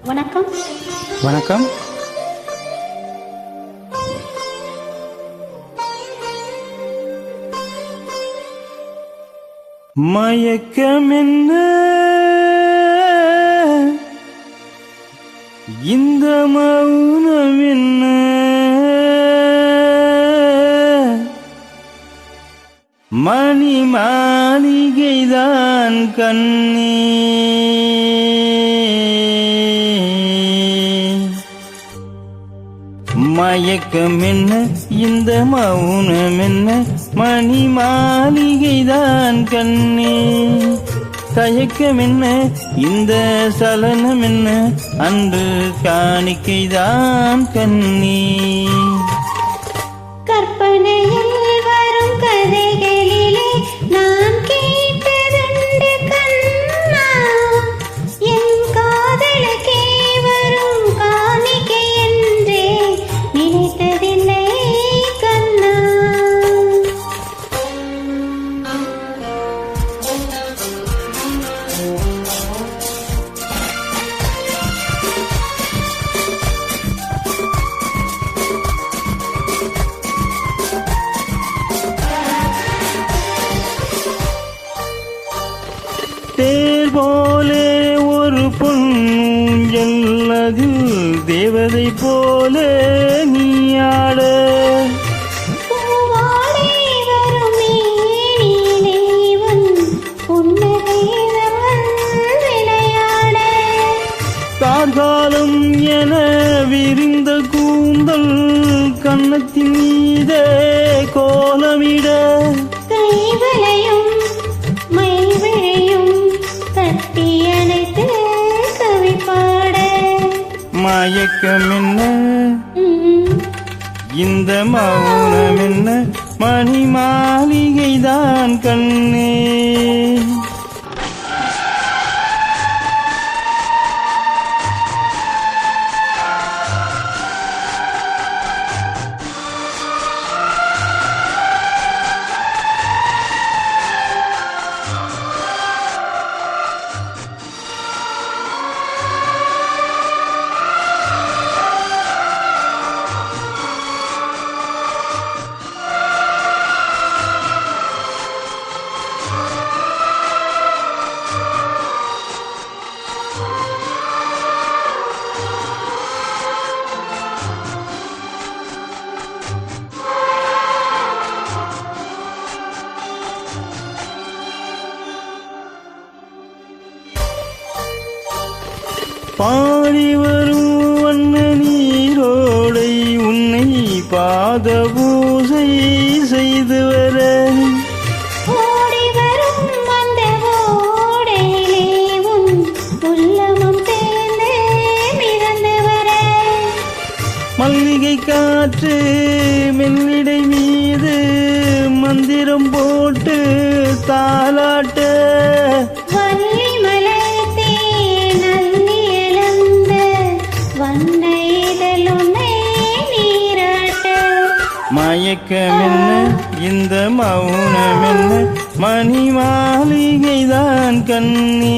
வணக்கம். வணக்கம். மயக்கம் என்ன, இந்த மௌனம் என்ன, மணி மாளிகைதான் கண்ணே, மயக்கம் என்ன, இந்த மௌனம் என்ன, மணி மாளிகைதான் கண்ணே, தயக்கம் என்ன, இந்த சலனம் என்ன, அன்று காணிக்கைதான் கண்ணே. கற்பனையில் வரும் கதைகளிலே நான் கேட்டதுண்டு கண்ணா, என் காதலுக்கே வரும் காணிக்கை என்றே நினைத்ததில்லை கண்ணா. தேர் போலே ஒரு பொன்னூஞ்சல், அதில் தேவதை போலே நீ ஆட, பூவாடை வரும் மேனியிலே உன் புன்னகைகள் விளையாட, கார்காலம் என விரிந்த கூந்தல் கன்னத்தின் மீதே கோலமிட, கைவளையும் மைவிழையும் தட்டி அணைத்து கவி பாட, மயக்கம் என்ன, இந்த மௌனம் என்ன, மணி மாளிகைதான் கண்ணே. பாடி வரும் வண்ண நீரோடை உன்னை பாத பூசை செய்து வர, ஓடி வரும் அந்த ஓடையிலே உன் உள்ளமும் சேர்ந்து மிதந்து வர, மல்லிகை காற்று மெல்லிடை மீது மந்திரம் போட்டு தாலாட்ட, வள்ளி மலர்த்தே நல்லி இழந்த வண்ண இதழ் உன்னை நீராட்ட, மயக்கம் என்ன, இந்த மௌனம் என்ன, மணி மாளிகைதான் கண்ணே.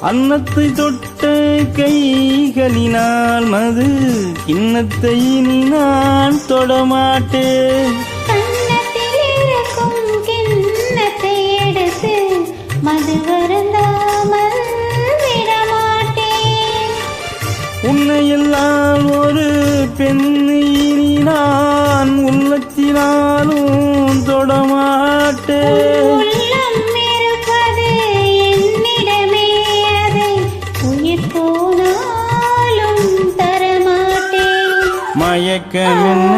அன்னத்தை தொட்ட கைகளினால் மது கிண்ணத்தை இனி நான் தொடமாட்டேன், கன்னத்தில் இருக்கும் கிண்ணத்தை எடுத்து மது வருந்தாமல் விடமாட்டேன், உன்னையெல்லாம் ஒரு பெண்ணை இனி நான் உள்ளத்தினாலும் தொடமாட்டேன், உள்ளம் இருக்க மயக்கம் என்ன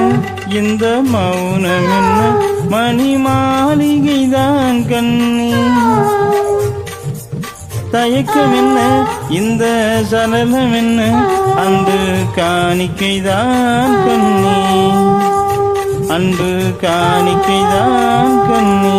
இந்த மௌனம் என்ன மணி மாளிகைதான் கண்ணி தயக்கம் என்ன இந்த சலனம் என்ன அன்பு காணிக்கைதான் கண்ணி அன்பு காணிக்கைதான் கண்ணி